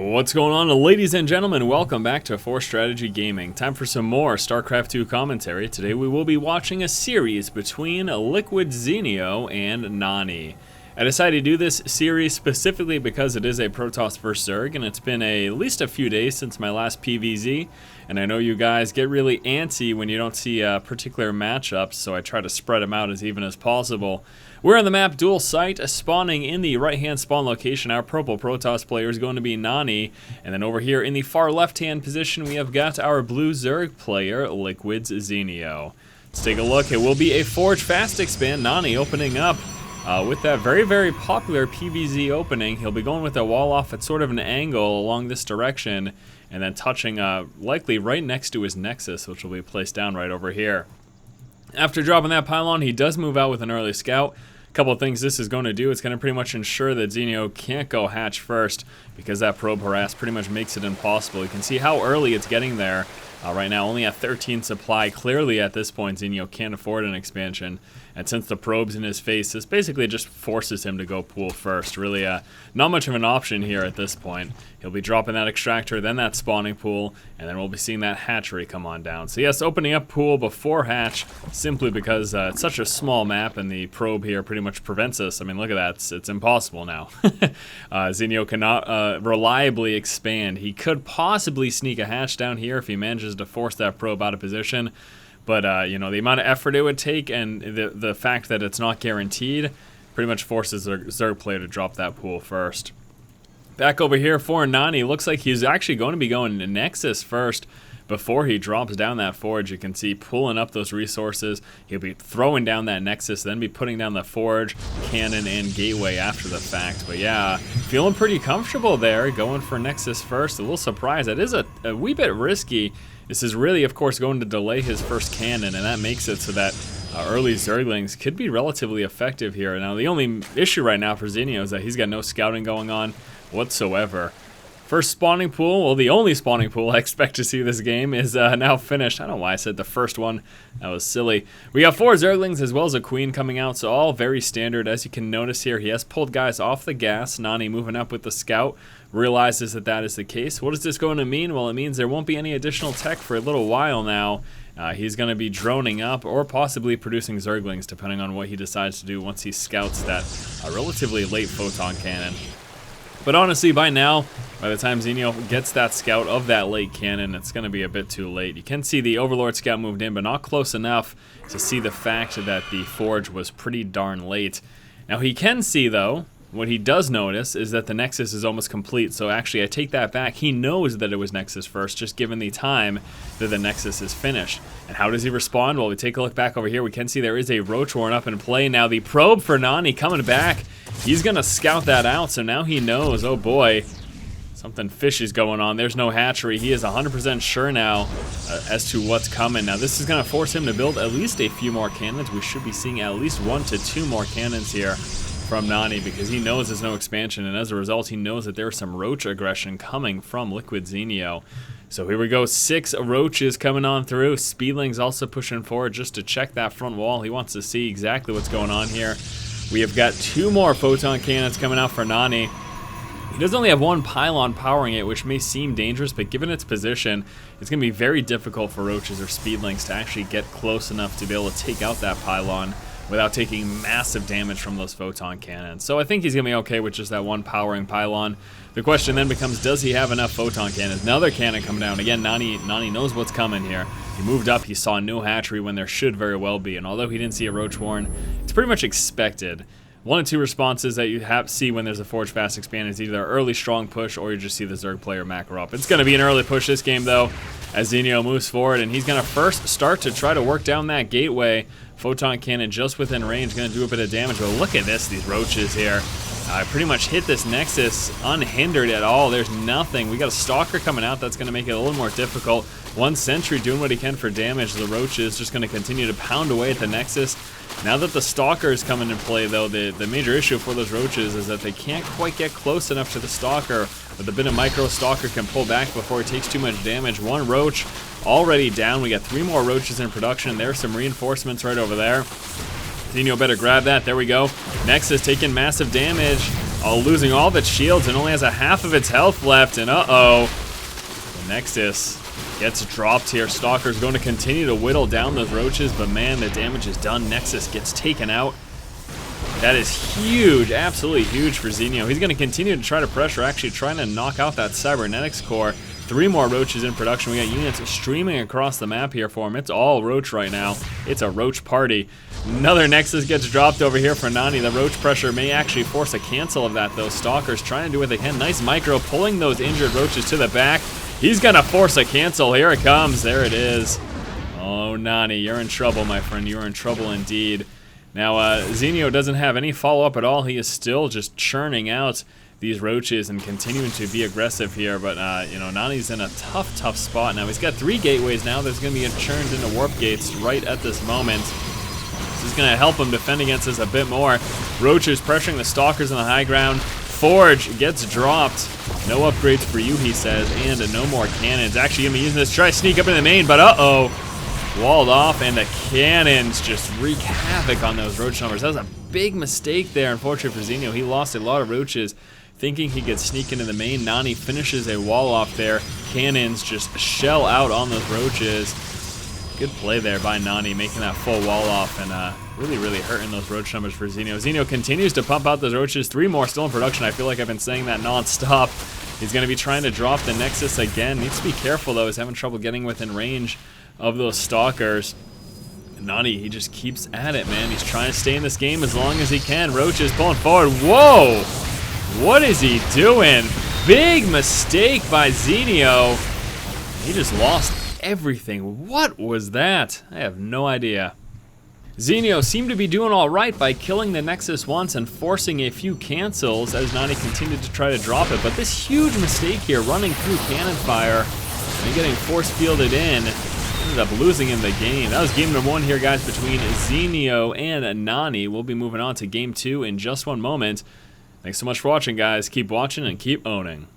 What's going on, ladies and gentlemen? Welcome back to Force Strategy Gaming. Time for some more StarCraft 2 commentary. Today we will be watching a series between Liquid Zenio and nAni. I decided to do this series specifically because it is a Protoss vs Zerg, and it's been at least a few days since my last PVZ, and I know you guys get really antsy when you don't see particular matchups, so I try to spread them out as even as possible. We're on the map Dual Site, spawning in the right-hand spawn location. Our purple Protoss player is going to be nAni, and then over here in the far left-hand position we have got our blue Zerg player, Liquid Zenio. Let's take a look. It will be a Forge Fast Expand. nAni opening up with that very popular PVZ opening. He'll be going with a wall off at sort of an angle along this direction, and then touching likely right next to his Nexus, which will be placed down right over here. After dropping that pylon, he does move out with an early scout. A couple of things this is going to do, it's going to pretty much ensure that Zenio can't go hatch first, because that probe harass pretty much makes it impossible. You can see how early it's getting there. Right now only at 13 supply. Clearly at this point Zenio can't afford an expansion, and since the probe's in his face, this basically just forces him to go pool first. Really not much of an option here at this point. He'll be dropping that extractor, then that spawning pool, and then we'll be seeing that hatchery come on down. So yes, opening up pool before hatch, simply because it's such a small map and the probe here pretty much prevents us. I mean, look at that, it's impossible now. Zenio cannot reliably expand. He could possibly sneak a hatch down here if he manages to force that probe out of position, but you know, the amount of effort it would take and the fact that it's not guaranteed pretty much forces the Zerg player to drop that pool first. Back over here for nAni, looks like he's actually going to be going to Nexus first before he drops down that Forge. You can see pulling up those resources. He'll be throwing down that Nexus, then be putting down the Forge, Cannon, and Gateway after the fact. But yeah, feeling pretty comfortable there, going for Nexus first. A little surprised. That is a wee bit risky. This is really, of course, going to delay his first cannon, and that makes it so that early Zerglings could be relatively effective here. Now, the only issue right now for Zenio is that he's got no scouting going on whatsoever. First spawning pool, well, the only spawning pool I expect to see this game is now finished. I don't know why I said the first one. That was silly. We got 4 Zerglings as well as a Queen coming out, so all very standard. As you can notice here, he has pulled guys off the gas. nAni moving up with the scout, realizes that that is the case. What is this going to mean? Well, it means there won't be any additional tech for a little while now. He's going to be droning up or possibly producing Zerglings, depending on what he decides to do once he scouts that relatively late photon cannon. But honestly, by now, by the time Zenio gets that scout of that late cannon, it's going to be a bit too late. You can see the Overlord scout moved in, but not close enough to see the fact that the Forge was pretty darn late. Now he can see, though, what he does notice is that the Nexus is almost complete, so actually I take that back. He knows that it was Nexus first, just given the time that the Nexus is finished. And how does he respond? Well, we take a look back over here. We can see there is a Roach Warren up in play. Now the probe for nAni coming back. He's going to scout that out, so now he knows, oh boy, something fishy's going on. There's no hatchery. He is 100% sure now as to what's coming. Now this is going to force him to build at least a few more cannons. We should be seeing at least 1 to 2 more cannons here from nAni, because he knows there's no expansion, and as a result he knows that there's some roach aggression coming from Liquid Zenio. So here we go, 6 roaches coming on through. Speedling's also pushing forward just to check that front wall. He wants to see exactly what's going on here. We have got 2 more photon cannons coming out for nAni. He does only have 1 pylon powering it, which may seem dangerous, but given its position, it's going to be very difficult for roaches or speedlings to actually get close enough to be able to take out that pylon without taking massive damage from those photon cannons. So I think he's going to be okay with just that 1 powering pylon. The question then becomes, does he have enough photon cannons? Another cannon coming down. Again, nAni knows what's coming here. He moved up, he saw no hatchery when there should very well be, and although he didn't see a Roach Warren, it's pretty much expected. 1 of 2 responses that you see when there's a Forge Fast Expand is either early strong push or you just see the Zerg player macro up. It's going to be an early push this game though, as Zenio moves forward, and he's going to first start to try to work down that gateway. Photon cannon just within range, going to do a bit of damage, but look at this, these roaches here. Pretty much hit this Nexus unhindered at all. There's nothing. We got a Stalker coming out. That's going to make it a little more difficult. 1 Sentry doing what he can for damage. The roaches just going to continue to pound away at the Nexus. Now that the Stalker is coming into play, though, the major issue for those roaches is that they can't quite get close enough to the Stalker. With a bit of micro, Stalker can pull back before it takes too much damage. 1 roach already down. We got 3 more roaches in production. There's some reinforcements right over there. Zenio better grab that. There we go. Nexus taking massive damage. Oh, losing all of its shields and only has a half of its health left. And uh-oh. The Nexus gets dropped here. Stalker's going to continue to whittle down those roaches, but man, the damage is done. Nexus gets taken out. That is huge, absolutely huge for Zenio. He's going to continue to try to pressure, actually trying to knock out that cybernetics core. 3 more roaches in production. We got units streaming across the map here for him. It's all roach right now. It's a roach party. Another Nexus gets dropped over here for nAni. The roach pressure may actually force a cancel of that, though. Stalker's trying to do what they can. Nice micro, pulling those injured roaches to the back. He's going to force a cancel. Here it comes. There it is. Oh, nAni, you're in trouble, my friend. You're in trouble indeed. Now, Zenio doesn't have any follow-up at all. He is still just churning out these roaches and continuing to be aggressive here. But, you know, nAni's in a tough spot now. He's got 3 gateways now. There's going to be a churned into warp gates right at this moment. This is going to help him defend against us a bit more. Roaches pressuring the Stalkers on the high ground. Forge gets dropped. No upgrades for you, he says, and no more cannons. Actually, going to be using this to try to sneak up in the main, but uh-oh. Walled off, and the cannons just wreak havoc on those roach numbers. That was a big mistake there, unfortunately for Zenio. He lost a lot of roaches thinking he could sneak into the main. nAni finishes a wall off there. Cannons just shell out on those roaches. Good play there by nAni, making that full wall off and really hurting those roach numbers for Zenio. Zenio continues to pump out those roaches. 3 more still in production. I feel like I've been saying that non-stop. He's going to be trying to drop the Nexus again. Needs to be careful, though. He's having trouble getting within range of those Stalkers. nAni, he just keeps at it, man. He's trying to stay in this game as long as he can. Roaches pulling forward. Whoa! What is he doing? Big mistake by Zenio. He just lost everything. What was that? I have no idea. Zenio seemed to be doing all right by killing the Nexus once and forcing a few cancels as nAni continued to try to drop it. But this huge mistake here, running through cannon fire and getting force fielded in, ended up losing in the game. That was game number 1 here, guys, between Zenio and nAni. We'll be moving on to game 2 in just one moment. Thanks so much for watching, guys. Keep watching and keep owning.